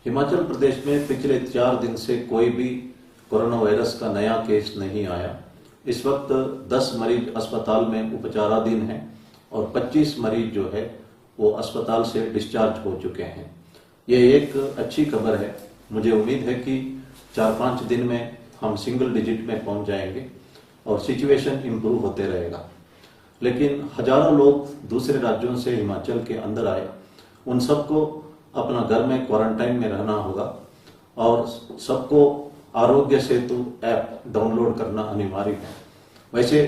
हिमाचल प्रदेश में पिछले 4 दिन से कोई भी कोरोना वायरस का नया केस नहीं आया। इस वक्त 10 मरीज अस्पताल में उपचाराधीन हैं और 25 मरीज जो है वो अस्पताल से डिस्चार्ज हो चुके हैं। ये एक अच्छी खबर है। मुझे उम्मीद है कि 4-5 दिन में हम सिंगल डिजिट में पहुंच जाएंगे और सिचुएशन इम्प्रूव होते रहेगा। लेकिन हजारों लोग दूसरे राज्यों से हिमाचल के अंदर आए, उन सबको अपना घर में क्वारंटाइन में रहना होगा और सबको आरोग्य सेतु ऐप डाउनलोड करना अनिवार्य है। वैसे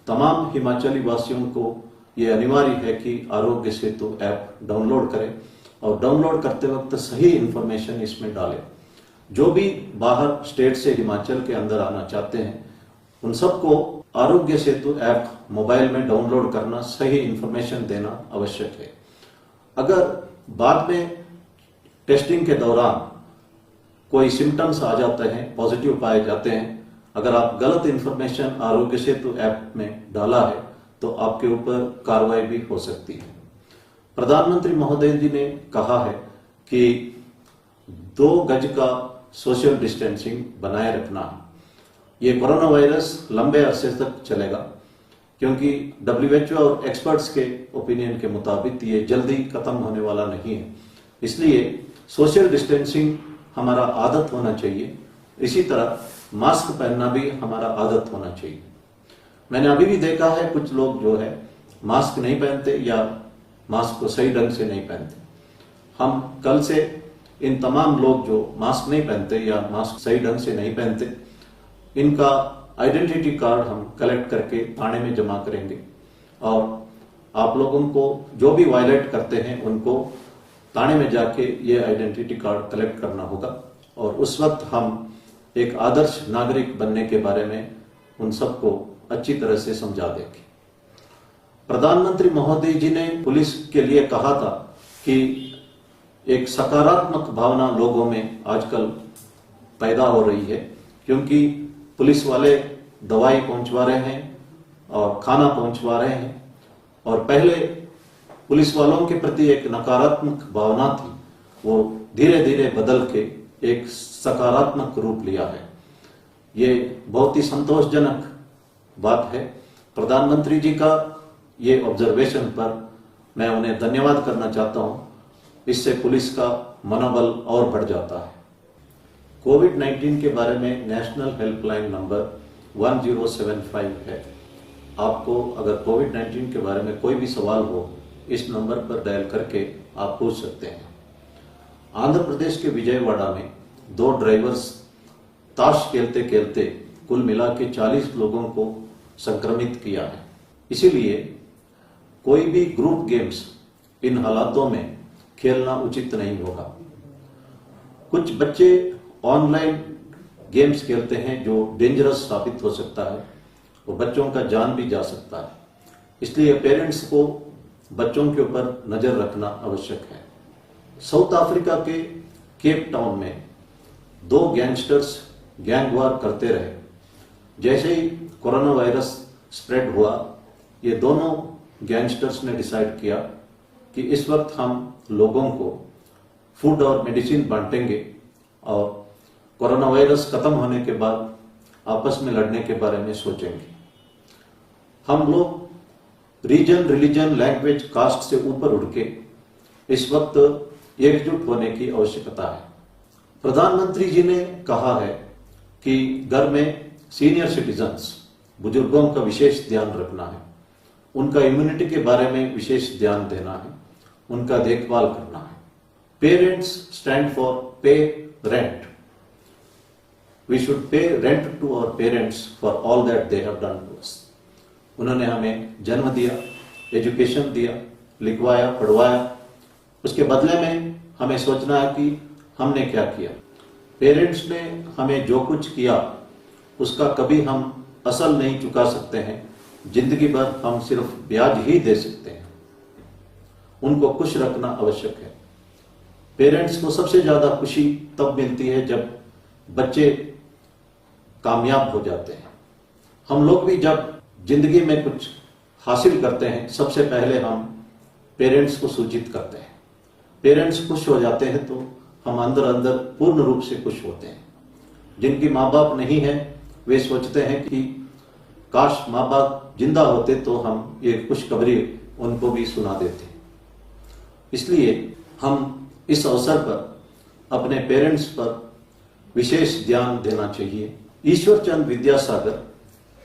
तमाम हिमाचली वासियों को ये अनिवार्य है कि आरोग्य सेतु ऐप डाउनलोड करें और डाउनलोड करते वक्त सही इंफॉर्मेशन इसमें डालें। जो भी बाहर स्टेट से हिमाचल के अंदर आना चाहते हैं उन सबको आरोग्य सेतु ऐप मोबाइल में डाउनलोड करना, सही इंफॉर्मेशन देना आवश्यक है। अगर बाद में टेस्टिंग के दौरान कोई सिम्टम्स आ जाते हैं, पॉजिटिव पाए जाते हैं, अगर आप गलत इंफॉर्मेशन आरोग्य सेतु ऐप में डाला है तो आपके ऊपर कार्रवाई भी हो सकती है। प्रधानमंत्री महोदय जी ने कहा है कि 2 गज का सोशल डिस्टेंसिंग बनाए रखना है। ये कोरोना वायरस लंबे अरसे तक चलेगा क्योंकि WHO और एक्सपर्ट्स के ओपिनियन के मुताबिक ये जल्दी खत्म होने वाला नहीं है। इसलिए सोशल डिस्टेंसिंग हमारा आदत होना चाहिए। इसी तरह मास्क पहनना भी हमारा आदत होना चाहिए। मैंने अभी भी देखा है कुछ लोग जो है मास्क नहीं पहनते या मास्क को सही ढंग से नहीं पहनते। हम कल से इन तमाम लोग जो मास्क नहीं पहनते या मास्क सही ढंग से नहीं पहनते, इनका आइडेंटिटी कार्ड हम कलेक्ट करके थाने में जमा करेंगे और आप लोगों को जो भी वायलेट करते हैं उनको थाने में जाके ये आइडेंटिटी कार्ड कलेक्ट करना होगा और उस वक्त हम एक आदर्श नागरिक बनने के बारे में उन सबको अच्छी तरह से समझा देंगे। प्रधानमंत्री महोदय जी ने पुलिस के लिए कहा था कि एक सकारात्मक भावना लोगों में आजकल पैदा हो रही है क्योंकि पुलिस वाले दवाई पहुंचवा रहे हैं और खाना पहुंचवा रहे हैं और पहले पुलिस वालों के प्रति एक नकारात्मक भावना थी, वो धीरे धीरे बदल के एक सकारात्मक रूप लिया है। ये बहुत ही संतोषजनक बात है। प्रधानमंत्री जी का ये ऑब्जर्वेशन पर मैं उन्हें धन्यवाद करना चाहता हूं। इससे पुलिस का मनोबल और बढ़ जाता है। कोविड-19 के बारे में नेशनल हेल्पलाइन नंबर 1075 है। आपको अगर कोविड-19 के बारे में कोई भी सवाल हो, इस नंबर पर डायल करके आप पूछ सकते हैं। आंध्र प्रदेश के विजयवाड़ा में 2 ड्राइवर्स ताश खेलते खेलते कुल मिला के 40 लोगों को संक्रमित किया है। इसीलिए कोई भी ग्रुप गेम्स इन हालातों में खेलना उचित नहीं होगा। कुछ बच्चे ऑनलाइन गेम्स खेलते हैं जो डेंजरस साबित हो सकता है, वो बच्चों का जान भी जा सकता है। इसलिए पेरेंट्स को बच्चों के ऊपर नजर रखना आवश्यक है। साउथ अफ्रीका के केप टाउन में 2 गैंगस्टर्स गैंगवार करते रहे। जैसे ही कोरोना वायरस स्प्रेड हुआ, ये दोनों गैंगस्टर्स ने डिसाइड किया कि इस वक्त हम लोगों को फूड और मेडिसिन बांटेंगे और कोरोना वायरस खत्म होने के बाद आपस में लड़ने के बारे में सोचेंगे। हम लोग रीजन, रिलीजन, लैंग्वेज, कास्ट से ऊपर उठ के इस वक्त एकजुट होने की आवश्यकता है। प्रधानमंत्री जी ने कहा है कि घर में सीनियर सिटीजन्स, बुजुर्गों का विशेष ध्यान रखना है, उनका इम्यूनिटी के बारे में विशेष ध्यान देना है, उनका देखभाल करना है। Parents stand for pay rent. We should pay rent to our parents for all that they have done to us. उन्होंने हमें जन्म दिया, एजुकेशन दिया, लिखवाया, पढ़वाया, उसके बदले में हमें सोचना है कि हमने क्या किया। पेरेंट्स ने हमें जो कुछ किया उसका कभी हम असल नहीं चुका सकते हैं। जिंदगी भर हम सिर्फ ब्याज ही दे सकते हैं। उनको खुश रखना आवश्यक है। पेरेंट्स को सबसे ज्यादा खुशी तब मिलती है जब बच्चे कामयाब हो जाते हैं। हम लोग भी जब जिंदगी में कुछ हासिल करते हैं, सबसे पहले हम पेरेंट्स को सूचित करते हैं। पेरेंट्स खुश हो जाते हैं तो हम अंदर अंदर पूर्ण रूप से खुश होते हैं। जिनकी माँ बाप नहीं है वे सोचते हैं कि काश माँ बाप जिंदा होते तो हम ये खुशखबरी उनको भी सुना देते। इसलिए हम इस अवसर पर अपने पेरेंट्स पर विशेष ध्यान देना चाहिए। ईश्वरचंद विद्यासागर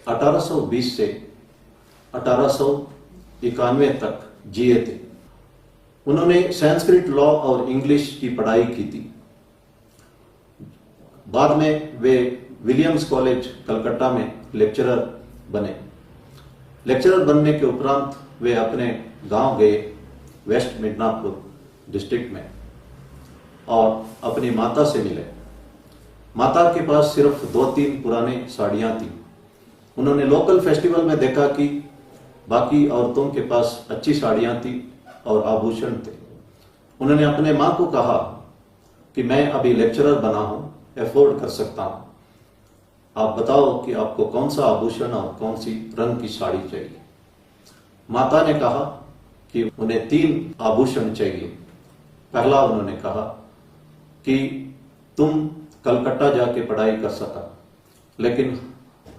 1820 से 1891 तक जिए थे। उन्होंने संस्कृत लॉ और इंग्लिश की पढ़ाई की थी। बाद में वे विलियम्स कॉलेज कलकत्ता में लेक्चरर बने। लेक्चरर बनने के उपरांत वे अपने गांव गए वेस्ट मिदनापुर डिस्ट्रिक्ट में और अपनी माता से मिले। माता के पास सिर्फ 2-3 पुरानी साड़ियां थी। उन्होंने लोकल फेस्टिवल में देखा कि बाकी औरतों के पास अच्छी साड़ियां थी और आभूषण थे। उन्होंने अपने माँ को कहा कि मैं अभी लेक्चरर बना हूं, अफोर्ड कर सकता हूं, आप बताओ कि आपको कौन सा आभूषण और कौन सी रंग की साड़ी चाहिए। माता ने कहा कि उन्हें 3 आभूषण चाहिए। पहला उन्होंने कहा कि तुम कलकत्ता जाके पढ़ाई कर सका, लेकिन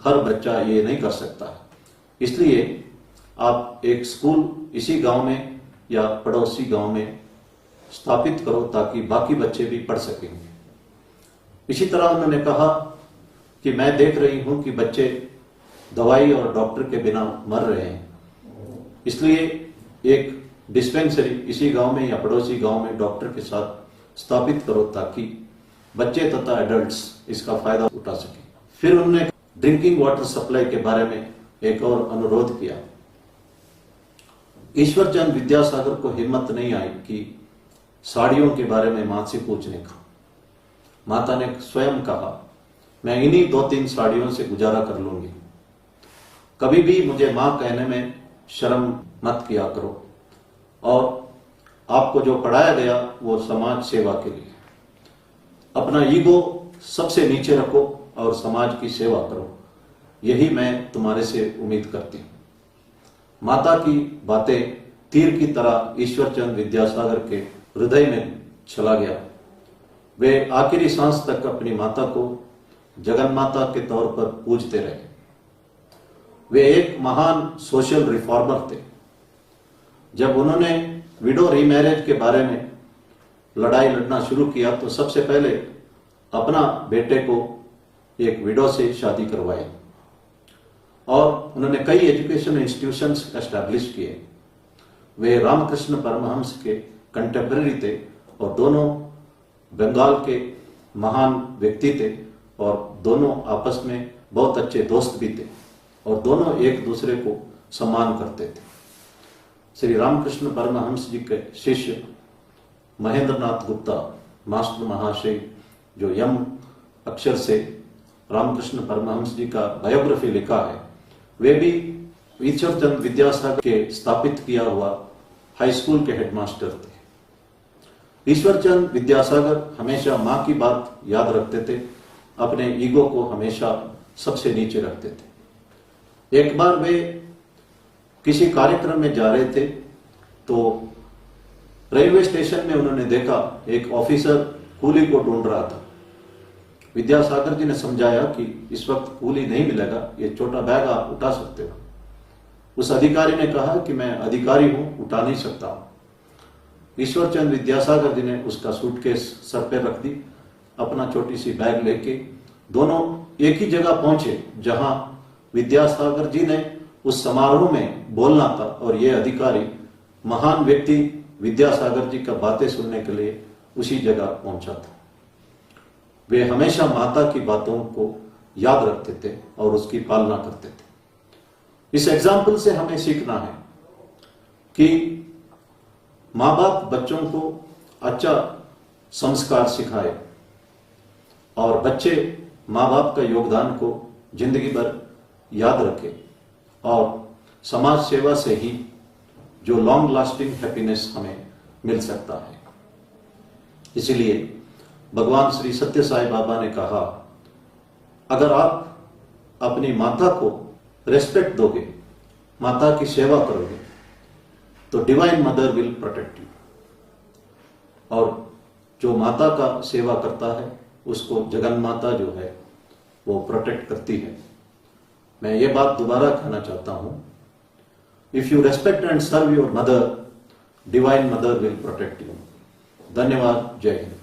हर बच्चा ये नहीं कर सकता, इसलिए आप एक स्कूल इसी गांव में या पड़ोसी गांव में स्थापित करो ताकि बाकी बच्चे भी पढ़ सकेंगे। इसी तरह उन्होंने कहा कि मैं देख रही हूं कि बच्चे दवाई और डॉक्टर के बिना मर रहे हैं, इसलिए एक डिस्पेंसरी इसी गांव में या पड़ोसी गांव में डॉक्टर के साथ स्थापित करो ताकि बच्चे तथा एडल्ट्स इसका फायदा उठा सके। फिर उन्होंने ड्रिंकिंग वाटर सप्लाई के बारे में एक और अनुरोध किया। ईश्वरचंद विद्यासागर को हिम्मत नहीं आई कि साड़ियों के बारे में मां से पूछने का। माता ने स्वयं कहा, मैं इन्हीं 2-3 साड़ियों से गुजारा कर लूंगी, कभी भी मुझे मां कहने में शर्म मत किया करो, और आपको जो पढ़ाया गया वो समाज सेवा के लिए। अपना ईगो सबसे नीचे रखो और समाज की सेवा करो, यही मैं तुम्हारे से उम्मीद करती हूं। माता की बातें तीर की तरह ईश्वरचंद विद्यासागर के हृदय में चला गया। वे आखिरी सांस तक अपनी माता को जगन माता के तौर पर पूजते रहे। वे एक महान सोशल रिफॉर्मर थे। जब उन्होंने विडो रीमैरिज के बारे में लड़ाई लड़ना शुरू किया तो सबसे पहले अपना बेटे को एक विडो से शादी करवाई और उन्होंने कई एजुकेशन इंस्टीट्यूशंस एस्टैब्लिश किए। वे रामकृष्ण परमहंस के कंटेम्पररी थे और दोनों बंगाल के महान व्यक्ति थे और दोनों आपस में बहुत अच्छे दोस्त भी थे और दोनों एक दूसरे को सम्मान करते थे। श्री रामकृष्ण परमहंस जी के शिष्य महेंद्र नाथ गुप्ता मास्टर महाशय, जो यम अक्षर से रामकृष्ण परमहंस जी का बायोग्राफी लिखा है, वे भी ईश्वरचंद विद्यासागर के स्थापित किया हुआ हाई स्कूल के हेडमास्टर थे। ईश्वरचंद विद्यासागर हमेशा मां की बात याद रखते थे, अपने ईगो को हमेशा सबसे नीचे रखते थे। एक बार वे किसी कार्यक्रम में जा रहे थे तो रेलवे स्टेशन में उन्होंने देखा एक ऑफिसर कूली को ढूंढ रहा था। विद्यासागर जी ने समझाया कि इस वक्त कूली नहीं मिलेगा, ये छोटा बैग आप उठा सकते हो। उस अधिकारी ने कहा कि मैं अधिकारी हूं, उठा नहीं सकता हूं। ईश्वरचंद विद्यासागर जी ने उसका सूटकेस सर पे रख दी, अपना छोटी सी बैग लेके दोनों एक ही जगह पहुंचे जहां विद्यासागर जी ने उस समारोह में बोलना था और ये अधिकारी महान व्यक्ति विद्यासागर जी का बातें सुनने के लिए उसी जगह पहुंचा था। वे हमेशा माता की बातों को याद रखते थे और उसकी पालना करते थे। इस एग्जाम्पल से हमें सीखना है कि माँ बाप बच्चों को अच्छा संस्कार सिखाए और बच्चे माँ बाप का योगदान को जिंदगी भर याद रखें और समाज सेवा से ही जो लॉन्ग लास्टिंग हैप्पीनेस हमें मिल सकता है। इसीलिए भगवान श्री सत्य साई बाबा ने कहा, अगर आप अपनी माता को रेस्पेक्ट दोगे, माता की सेवा करोगे, तो divine mother will protect you. और जो माता का सेवा करता है उसको जगन माता जो है वो प्रोटेक्ट करती है। मैं ये बात दोबारा कहना चाहता हूं, if you respect and serve your mother, divine mother will protect you. धन्यवाद। जय हिंद।